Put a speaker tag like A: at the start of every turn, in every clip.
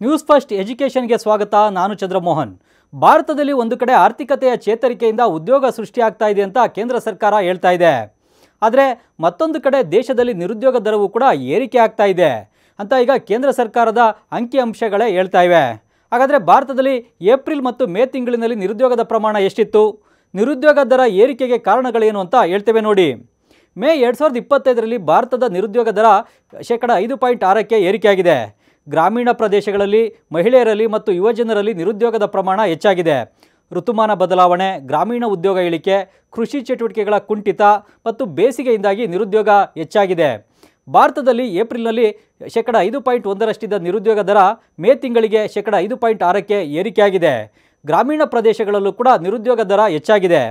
A: News first ಎಜುಕೇಷನ್ಗೆ ಸ್ವಾಗತ. ನಾನು ಚಂದ್ರಮೋಹನ್. ಭಾರತದಲ್ಲಿ ಒಂದು ಕಡೆ ಆರ್ಥಿಕತೆಯ ಚೇತರಿಕೆಯಿಂದ ಉದ್ಯೋಗ ಸೃಷ್ಟಿಯಾಗ್ತಾ ಇದೆ ಅಂತ ಕೇಂದ್ರ ಸರ್ಕಾರ ಹೇಳ್ತಾ ಇದೆ. ಆದರೆ ಮತ್ತೊಂದು ಕಡೆ ದೇಶದಲ್ಲಿ ನಿರುದ್ಯೋಗ ದರವೂ ಕೂಡ ಏರಿಕೆ ಆಗ್ತಾ ಇದೆ ಅಂತ ಈಗ ಕೇಂದ್ರ ಸರ್ಕಾರದ ಅಂಕಿಅಂಶಗಳೇ ಹೇಳ್ತಾ ಇವೆ. ಹಾಗಾದರೆ ಭಾರತದಲ್ಲಿ ಏಪ್ರಿಲ್ ಮತ್ತು ಮೇ ತಿಂಗಳಿನಲ್ಲಿ ನಿರುದ್ಯೋಗದ ಪ್ರಮಾಣ ಎಷ್ಟಿತ್ತು, ನಿರುದ್ಯೋಗ ದರ ಏರಿಕೆಗೆ ಕಾರಣಗಳೇನು ಅಂತ ಹೇಳ್ತೇವೆ ನೋಡಿ. ಮೇ 2025ರಲ್ಲಿ ಭಾರತದ ನಿರುದ್ಯೋಗ ದರ 5.6ಕ್ಕೆ ಏರಿಕೆಯಾಗಿದೆ. ಗ್ರಾಮೀಣ ಪ್ರದೇಶಗಳಲ್ಲಿ ಮಹಿಳೆಯರಲ್ಲಿ ಮತ್ತು ಯುವಜನರಲ್ಲಿ ನಿರುದ್ಯೋಗದ ಪ್ರಮಾಣ ಹೆಚ್ಚಾಗಿದೆ. ಋತುಮಾನ ಬದಲಾವಣೆ, ಗ್ರಾಮೀಣ ಉದ್ಯೋಗ ಇಳಿಕೆ, ಕೃಷಿ ಚಟುವಟಿಕೆಗಳ ಕುಂಠಿತ ಮತ್ತು ಬೇಸಿಗೆಯಿಂದಾಗಿ ನಿರುದ್ಯೋಗ ಹೆಚ್ಚಾಗಿದೆ. ಭಾರತದಲ್ಲಿ ಏಪ್ರಿಲ್ನಲ್ಲಿ 5.1ರಷ್ಟಿದ್ದ ನಿರುದ್ಯೋಗ ದರ ಮೇ ತಿಂಗಳಿಗೆ 5.6ಕ್ಕೆ ಏರಿಕೆಯಾಗಿದೆ. ಗ್ರಾಮೀಣ ಪ್ರದೇಶಗಳಲ್ಲೂ ಕೂಡ ನಿರುದ್ಯೋಗ ದರ ಹೆಚ್ಚಾಗಿದೆ.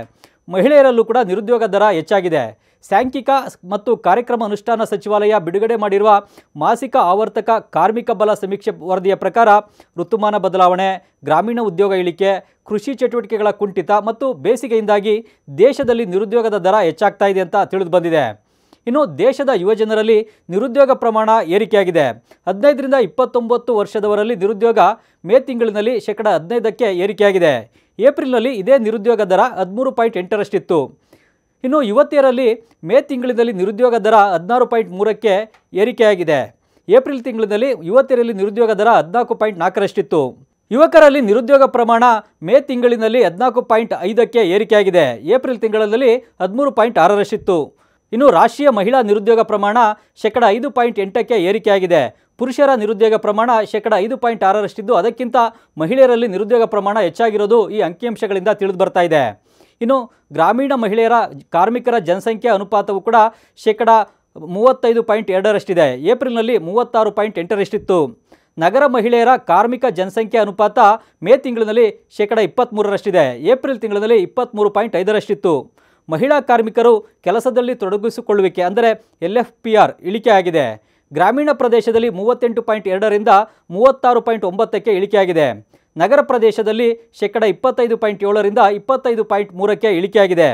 A: ಮಹಿಳೆಯರಲ್ಲೂ ಕೂಡ ನಿರುದ್ಯೋಗ ದರ ಹೆಚ್ಚಾಗಿದೆ. ಸಾಂಖ್ಯಿಕ ಮತ್ತು ಕಾರ್ಯಕ್ರಮ ಅನುಷ್ಠಾನ ಸಚಿವಾಲಯ ಬಿಡುಗಡೆ ಮಾಡಿರುವ ಮಾಸಿಕ ಆವರ್ತಕ ಕಾರ್ಮಿಕ ಬಲ ಸಮೀಕ್ಷೆ ವರದಿಯ ಪ್ರಕಾರ ಋತುಮಾನ ಬದಲಾವಣೆ, ಗ್ರಾಮೀಣ ಉದ್ಯೋಗ ಇಳಿಕೆ, ಕೃಷಿ ಚಟುವಟಿಕೆಗಳ ಕುಂಠಿತ ಮತ್ತು ಬೇಸಿಗೆಯಿಂದಾಗಿ ದೇಶದಲ್ಲಿ ನಿರುದ್ಯೋಗದ ದರ ಹೆಚ್ಚಾಗ್ತಾ ಇದೆ ಅಂತ ತಿಳಿದು ಬಂದಿದೆ. ಇನ್ನು ದೇಶದ ಯುವಜನರಲ್ಲಿ ನಿರುದ್ಯೋಗ ಪ್ರಮಾಣ ಏರಿಕೆಯಾಗಿದೆ. 15ರಿಂದ 29 ವರ್ಷದವರಲ್ಲಿ ನಿರುದ್ಯೋಗ ಮೇ ತಿಂಗಳಿನಲ್ಲಿ 15%ಕ್ಕೆ ಏರಿಕೆಯಾಗಿದೆ. ಏಪ್ರಿಲ್ನಲ್ಲಿ ಇದೇ ನಿರುದ್ಯೋಗ ದರ 13.8ರಷ್ಟಿತ್ತು. ಇನ್ನು ಯುವತಿಯರಲ್ಲಿ ಮೇ ತಿಂಗಳಿನಲ್ಲಿ ನಿರುದ್ಯೋಗ ದರ 16.3ಕ್ಕೆ ಏರಿಕೆಯಾಗಿದೆ. ಏಪ್ರಿಲ್ ತಿಂಗಳಿನಲ್ಲಿ ಯುವತಿಯರಲ್ಲಿ ನಿರುದ್ಯೋಗ ದರ 14.4ರಷ್ಟಿತ್ತು. ಯುವಕರಲ್ಲಿ ನಿರುದ್ಯೋಗ ಪ್ರಮಾಣ ಮೇ ತಿಂಗಳಿನಲ್ಲಿ 14.5ಕ್ಕೆ ಏರಿಕೆಯಾಗಿದೆ. ಏಪ್ರಿಲ್ ತಿಂಗಳಲ್ಲಿ 13.6ರಷ್ಟಿತ್ತು. ಇನ್ನು ರಾಷ್ಟ್ರೀಯ ಮಹಿಳಾ ನಿರುದ್ಯೋಗ ಪ್ರಮಾಣ 5.8ಕ್ಕೆ ಏರಿಕೆಯಾಗಿದೆ. ಪುರುಷರ ನಿರುದ್ಯೋಗ ಪ್ರಮಾಣ 5.6ರಷ್ಟಿದ್ದು, ಅದಕ್ಕಿಂತ ಮಹಿಳೆಯರಲ್ಲಿ ನಿರುದ್ಯೋಗ ಪ್ರಮಾಣ ಹೆಚ್ಚಾಗಿರೋದು ಈ ಅಂಕಿಅಂಶಗಳಿಂದ ತಿಳಿದು ಬರ್ತಾ ಇದೆ. ಇನ್ನು ಗ್ರಾಮೀಣ ಮಹಿಳೆಯರ ಕಾರ್ಮಿಕರ ಜನಸಂಖ್ಯೆ ಅನುಪಾತವು ಕೂಡ 35.2ರಷ್ಟಿದೆ. ಏಪ್ರಿಲ್ನಲ್ಲಿ 36.8ರಷ್ಟಿತ್ತು. ನಗರ ಮಹಿಳೆಯರ ಕಾರ್ಮಿಕ ಜನಸಂಖ್ಯೆ ಅನುಪಾತ ಮೇ ತಿಂಗಳಿನಲ್ಲಿ 23ರಷ್ಟಿದೆ. ಏಪ್ರಿಲ್ ತಿಂಗಳಿನಲ್ಲಿ 23.5ರಷ್ಟಿತ್ತು. ಮಹಿಳಾ ಕಾರ್ಮಿಕರು ಕೆಲಸದಲ್ಲಿ ತೊಡಗಿಸಿಕೊಳ್ಳುವಿಕೆ ಅಂದರೆ LFPR ಇಳಿಕೆಯಾಗಿದೆ. ಗ್ರಾಮೀಣ ಪ್ರದೇಶದಲ್ಲಿ 38.2ರಿಂದ 36.9ಕ್ಕೆ ಇಳಿಕೆಯಾಗಿದೆ. ನಗರ ಪ್ರದೇಶದಲ್ಲಿ 25.7ರಿಂದ 25.3ಕ್ಕೆ ಇಳಿಕೆಯಾಗಿದೆ.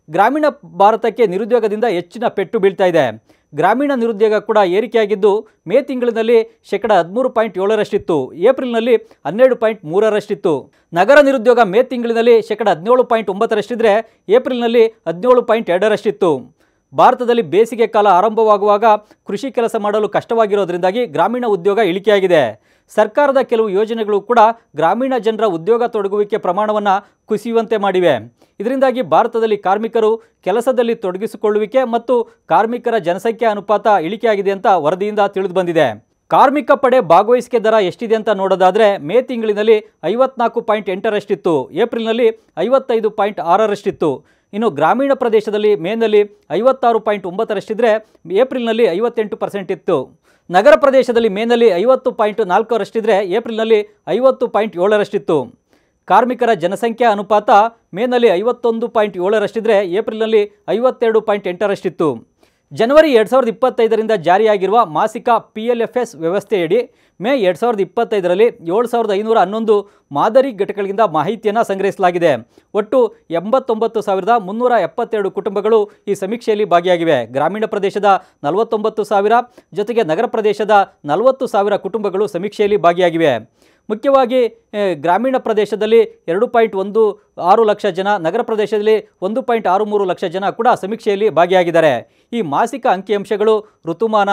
A: ಗ್ರಾಮೀಣ ಭಾರತಕ್ಕೆ ನಿರುದ್ಯೋಗದಿಂದ ಹೆಚ್ಚಿನ ಪೆಟ್ಟು ಬೀಳ್ತಾ ಇದೆ. ಗ್ರಾಮೀಣ ನಿರುದ್ಯೋಗ ಕೂಡ ಏರಿಕೆಯಾಗಿದ್ದು ಮೇ ತಿಂಗಳಿನಲ್ಲಿ 13.7ರಷ್ಟಿತ್ತು. ಏಪ್ರಿಲ್ನಲ್ಲಿ 12.3ರಷ್ಟಿತ್ತು. ನಗರ ನಿರುದ್ಯೋಗ ಮೇ ತಿಂಗಳಿನಲ್ಲಿ 17.9ರಷ್ಟಿದ್ರೆ ಏಪ್ರಿಲ್ನಲ್ಲಿ 17.2ರಷ್ಟಿತ್ತು. ಭಾರತದಲ್ಲಿ ಬೇಸಿಗೆ ಕಾಲ ಆರಂಭವಾಗುವಾಗ ಕೃಷಿ ಕೆಲಸ ಮಾಡಲು ಕಷ್ಟವಾಗಿರೋದ್ರಿಂದಾಗಿ ಗ್ರಾಮೀಣ ಉದ್ಯೋಗ ಇಳಿಕೆಯಾಗಿದೆ. ಸರ್ಕಾರದ ಕೆಲವು ಯೋಜನೆಗಳು ಕೂಡ ಗ್ರಾಮೀಣ ಜನರ ಉದ್ಯೋಗ ತೊಡಗುವಿಕೆ ಪ್ರಮಾಣವನ್ನು ಕುಸಿಯುವಂತೆ ಮಾಡಿವೆ. ಇದರಿಂದಾಗಿ ಭಾರತದಲ್ಲಿ ಕಾರ್ಮಿಕರು ಕೆಲಸದಲ್ಲಿ ತೊಡಗಿಸಿಕೊಳ್ಳುವಿಕೆ ಮತ್ತು ಕಾರ್ಮಿಕರ ಜನಸಂಖ್ಯೆ ಅನುಪಾತ ಇಳಿಕೆಯಾಗಿದೆ ಅಂತ ವರದಿಯಿಂದ ತಿಳಿದು ಬಂದಿದೆ. ಕಾರ್ಮಿಕ ಪಡೆ ಭಾಗವಹಿಸಿಕೆ ದರ ಎಷ್ಟಿದೆ ಅಂತ ನೋಡೋದಾದರೆ ಮೇ ತಿಂಗಳಿನಲ್ಲಿ 54.8ರಷ್ಟಿತ್ತು. ಏಪ್ರಿಲ್ನಲ್ಲಿ 55.6ರಷ್ಟಿತ್ತು. ಇನ್ನು ಗ್ರಾಮೀಣ ಪ್ರದೇಶದಲ್ಲಿ ಮೇನಲ್ಲಿ 56.9ರಷ್ಟಿದ್ರೆ ಏಪ್ರಿಲ್ನಲ್ಲಿ 58% ಇತ್ತು. ನಗರ ಪ್ರದೇಶದಲ್ಲಿ ಮೇನಲ್ಲಿ 50.4ರಷ್ಟಿದ್ರೆ ಏಪ್ರಿಲ್ನಲ್ಲಿ 50.7ರಷ್ಟಿತ್ತು. ಕಾರ್ಮಿಕರ ಜನಸಂಖ್ಯಾ ಅನುಪಾತ ಮೇನಲ್ಲಿ 51.7ರಷ್ಟಿದ್ರೆ ಏಪ್ರಿಲ್ನಲ್ಲಿ 52.8ರಷ್ಟಿತ್ತು. ಜನವರಿ 2025ರಿಂದ ಜಾರಿಯಾಗಿರುವ ಮಾಸಿಕ PLFS ವ್ಯವಸ್ಥೆಯಡಿ ಮೇ 2025ರಲ್ಲಿ 7,511 ಮಾದರಿ ಘಟಕಗಳಿಂದ ಮಾಹಿತಿಯನ್ನು ಸಂಗ್ರಹಿಸಲಾಗಿದೆ. ಒಟ್ಟು 89,372 ಕುಟುಂಬಗಳು ಈ ಸಮೀಕ್ಷೆಯಲ್ಲಿ ಭಾಗಿಯಾಗಿವೆ. ಗ್ರಾಮೀಣ ಪ್ರದೇಶದ 49,000 ಜೊತೆಗೆ ನಗರ ಪ್ರದೇಶದ 40,000 ಕುಟುಂಬಗಳು ಸಮೀಕ್ಷೆಯಲ್ಲಿ ಭಾಗಿಯಾಗಿವೆ. ಮುಖ್ಯವಾಗಿ ಗ್ರಾಮೀಣ ಪ್ರದೇಶದಲ್ಲಿ 2.16 ಲಕ್ಷ ಜನ, ನಗರ ಪ್ರದೇಶದಲ್ಲಿ 1.63 ಲಕ್ಷ ಜನ ಕೂಡ ಸಮೀಕ್ಷೆಯಲ್ಲಿ ಭಾಗಿಯಾಗಿದ್ದಾರೆ. ಈ ಮಾಸಿಕ ಅಂಕಿಅಂಶಗಳು ಋತುಮಾನ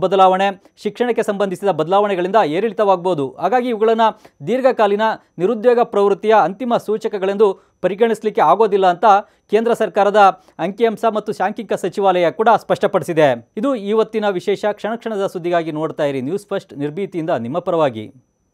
A: ಬದಲಾವಣೆ, ಶಿಕ್ಷಣಕ್ಕೆ ಸಂಬಂಧಿಸಿದ ಬದಲಾವಣೆಗಳಿಂದ ಏರಿಳಿತವಾಗಬಹುದು. ಹಾಗಾಗಿ ಇವುಗಳನ್ನು ದೀರ್ಘಕಾಲೀನ ನಿರುದ್ಯೋಗ ಪ್ರವೃತ್ತಿಯ ಅಂತಿಮ ಸೂಚಕಗಳೆಂದು ಪರಿಗಣಿಸಲಿಕ್ಕೆ ಆಗೋದಿಲ್ಲ ಅಂತ ಕೇಂದ್ರ ಸರ್ಕಾರದ ಅಂಕಿಅಂಶ ಮತ್ತು ಸಾಂಖ್ಯಿಕ ಸಚಿವಾಲಯ ಕೂಡ ಸ್ಪಷ್ಟಪಡಿಸಿದೆ. ಇದು ಇವತ್ತಿನ ವಿಶೇಷ. ಕ್ಷಣ ಕ್ಷಣದ ಸುದ್ದಿಗಾಗಿ ನೋಡ್ತಾ ಇರಿ ನ್ಯೂಸ್ ಫಸ್ಟ್, ನಿರ್ಭೀತಿಯಿಂದ ನಿಮ್ಮ ಪರವಾಗಿ.